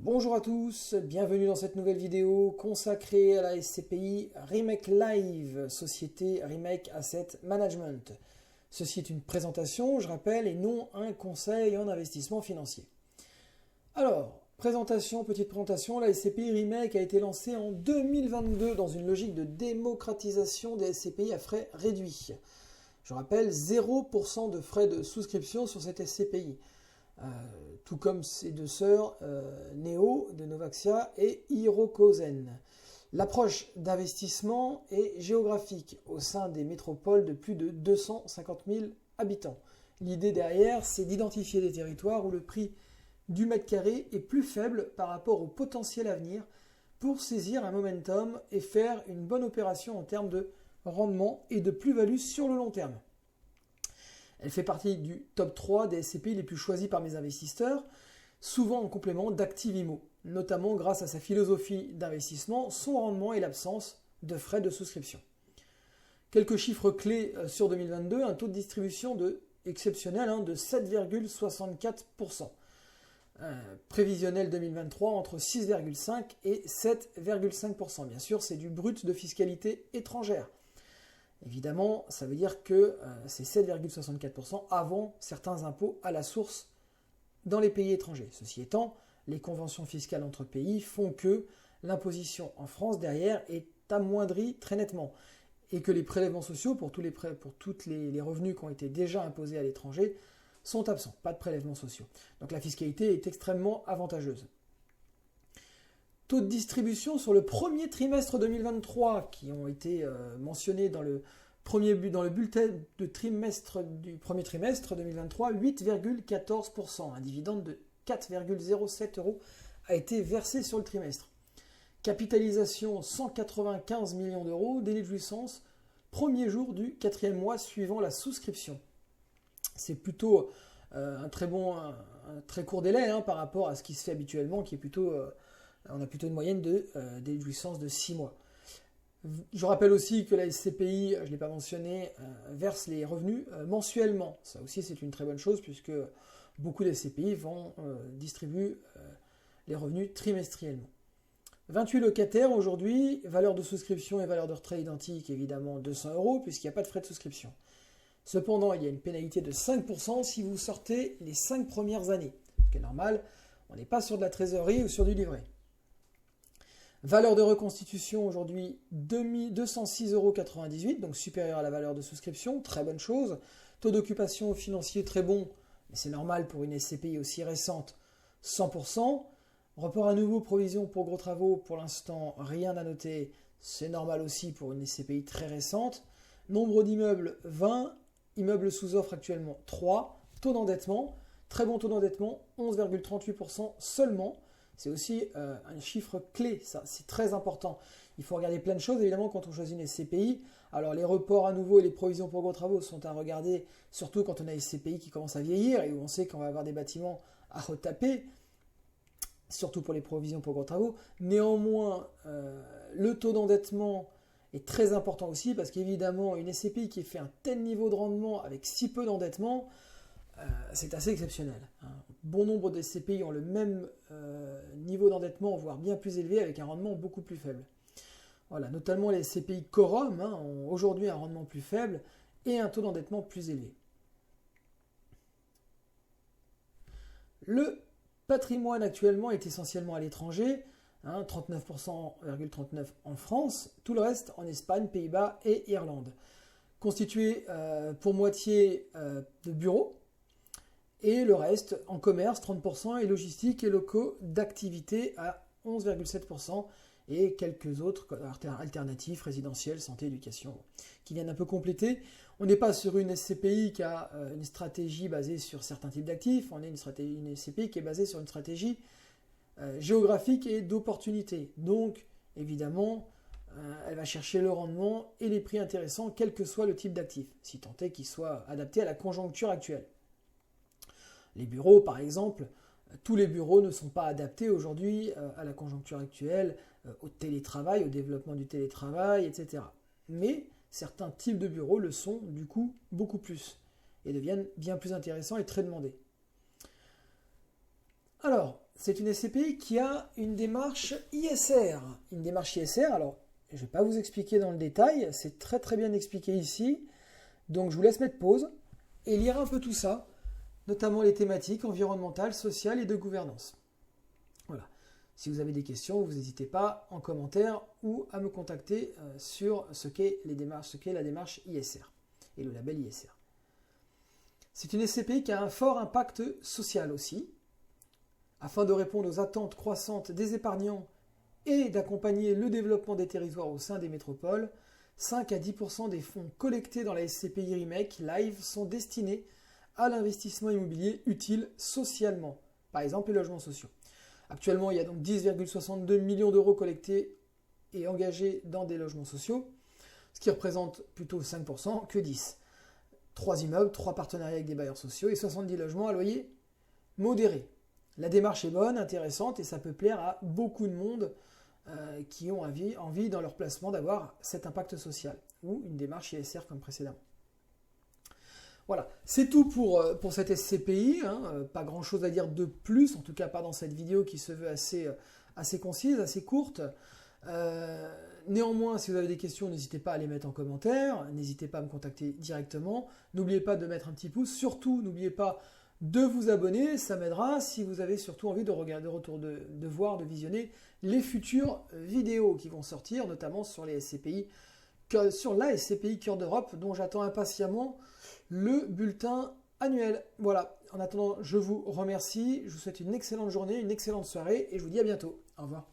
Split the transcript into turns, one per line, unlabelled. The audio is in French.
Bonjour à tous, bienvenue dans cette nouvelle vidéo consacrée à la SCPI Remake Live, société Remake Asset Management. Ceci est une présentation, je rappelle, et non un conseil en investissement financier. Alors, petite présentation, la SCPI Remake a été lancée en 2022 dans une logique de démocratisation des SCPI à frais réduits. Je rappelle, 0% de frais de souscription sur cette SCPI. Tout comme ses deux sœurs Neo de Novaxia et Hirokozen. L'approche d'investissement est géographique au sein des métropoles de plus de 250 000 habitants. L'idée derrière, c'est d'identifier des territoires où le prix du mètre carré est plus faible par rapport au potentiel à venir pour saisir un momentum et faire une bonne opération en termes de rendement et de plus-value sur le long terme. Elle fait partie du top 3 des SCPI les plus choisis par mes investisseurs, souvent en complément d'Activimo, notamment grâce à sa philosophie d'investissement, son rendement et l'absence de frais de souscription. Quelques chiffres clés sur 2022, un taux de distribution exceptionnel de 7,64%. Prévisionnel 2023 entre 6,5 et 7,5%. Bien sûr, c'est du brut de fiscalité étrangère. Évidemment, ça veut dire que c'est 7,64% avant certains impôts à la source dans les pays étrangers. Ceci étant, les conventions fiscales entre pays font que l'imposition en France derrière est amoindrie très nettement et que les prélèvements sociaux pour tous les revenus qui ont été déjà imposés à l'étranger sont absents, pas de prélèvements sociaux. Donc la fiscalité est extrêmement avantageuse. Taux de distribution sur le premier trimestre 2023 qui ont été mentionnés dans le bulletin de trimestre du premier trimestre 2023, 8,14%. Un dividende de 4,07 € a été versé sur le trimestre. Capitalisation 195 millions d'euros, délai de jouissance, premier jour du quatrième mois suivant la souscription. C'est plutôt un très court délai par rapport à ce qui se fait habituellement, qui est plutôt... on a plutôt une moyenne de délai de jouissance de 6 mois. Je rappelle aussi que la SCPI, je ne l'ai pas mentionné, verse les revenus mensuellement. Ça aussi, c'est une très bonne chose puisque beaucoup de SCPI distribuent les revenus trimestriellement. 28 locataires aujourd'hui, valeur de souscription et valeur de retrait identique, évidemment 200 € puisqu'il n'y a pas de frais de souscription. Cependant, il y a une pénalité de 5% si vous sortez les 5 premières années. Ce qui est normal, on n'est pas sur de la trésorerie ou sur du livret. Valeur de reconstitution aujourd'hui 206,98 €, donc supérieur à la valeur de souscription, très bonne chose. Taux d'occupation financier très bon, mais c'est normal pour une SCPI aussi récente, 100%. Report à nouveau, provision pour gros travaux, pour l'instant rien à noter, c'est normal aussi pour une SCPI très récente. Nombre d'immeubles 20, immeubles sous offre actuellement 3, taux d'endettement, très bon taux d'endettement, 11,38% seulement. C'est aussi un chiffre clé, ça, c'est très important. Il faut regarder plein de choses, évidemment, quand on choisit une SCPI. Alors, les reports à nouveau et les provisions pour gros travaux sont à regarder, surtout quand on a une SCPI qui commence à vieillir et où on sait qu'on va avoir des bâtiments à retaper, surtout pour les provisions pour gros travaux. Néanmoins, le taux d'endettement est très important aussi parce qu'évidemment, une SCPI qui fait un tel niveau de rendement avec si peu d'endettement, c'est assez exceptionnel. Bon nombre de SCPI ont le même niveau d'endettement, voire bien plus élevé, avec un rendement beaucoup plus faible. Voilà, notamment les SCPI Quorum ont aujourd'hui un rendement plus faible et un taux d'endettement plus élevé. Le patrimoine actuellement est essentiellement à l'étranger, 39,39% en France, tout le reste en Espagne, Pays-Bas et Irlande. Constitué pour moitié de bureaux, et le reste en commerce, 30%, et logistique et locaux d'activité à 11,7%, et quelques autres alternatifs, résidentiels, santé, éducation, qui viennent un peu compléter. On n'est pas sur une SCPI qui a une stratégie basée sur certains types d'actifs, on est une SCPI qui est basée sur une stratégie géographique et d'opportunité. Donc, évidemment, elle va chercher le rendement et les prix intéressants, quel que soit le type d'actif, si tant est qu'il soit adapté à la conjoncture actuelle. Les bureaux, par exemple, tous les bureaux ne sont pas adaptés aujourd'hui à la conjoncture actuelle, au télétravail, au développement du télétravail, etc. Mais certains types de bureaux le sont, du coup, beaucoup plus, et deviennent bien plus intéressants et très demandés. Alors, c'est une SCPI qui a une démarche ISR. Une démarche ISR, alors je ne vais pas vous expliquer dans le détail, c'est très très bien expliqué ici. Donc je vous laisse mettre pause et lire un peu tout ça, notamment les thématiques environnementales, sociales et de gouvernance. Voilà. Si vous avez des questions, vous n'hésitez pas en commentaire ou à me contacter sur ce qu'est la démarche ISR et le label ISR. C'est une SCPI qui a un fort impact social aussi. Afin de répondre aux attentes croissantes des épargnants et d'accompagner le développement des territoires au sein des métropoles, 5 à 10% des fonds collectés dans la SCPI Remake Live sont destinés à l'investissement immobilier utile socialement, par exemple les logements sociaux. Actuellement, il y a donc 10,62 millions d'euros collectés et engagés dans des logements sociaux, ce qui représente plutôt 5% que 10%. 3 immeubles, 3 partenariats avec des bailleurs sociaux et 70 logements à loyer modéré. La démarche est bonne, intéressante et ça peut plaire à beaucoup de monde qui ont envie dans leur placement d'avoir cet impact social ou une démarche ISR comme précédemment. Voilà, c'est tout pour cette SCPI, pas grand chose à dire de plus, en tout cas pas dans cette vidéo qui se veut assez concise, assez courte. Néanmoins, si vous avez des questions, n'hésitez pas à les mettre en commentaire, n'hésitez pas à me contacter directement, n'oubliez pas de mettre un petit pouce, surtout n'oubliez pas de vous abonner, ça m'aidera si vous avez surtout envie de regarder, de voir, de visionner les futures vidéos qui vont sortir, notamment sur les SCPI, sur la SCPI Cœur d'Europe, dont j'attends impatiemment le bulletin annuel. Voilà, en attendant, je vous remercie, je vous souhaite une excellente journée, une excellente soirée, et je vous dis à bientôt. Au revoir.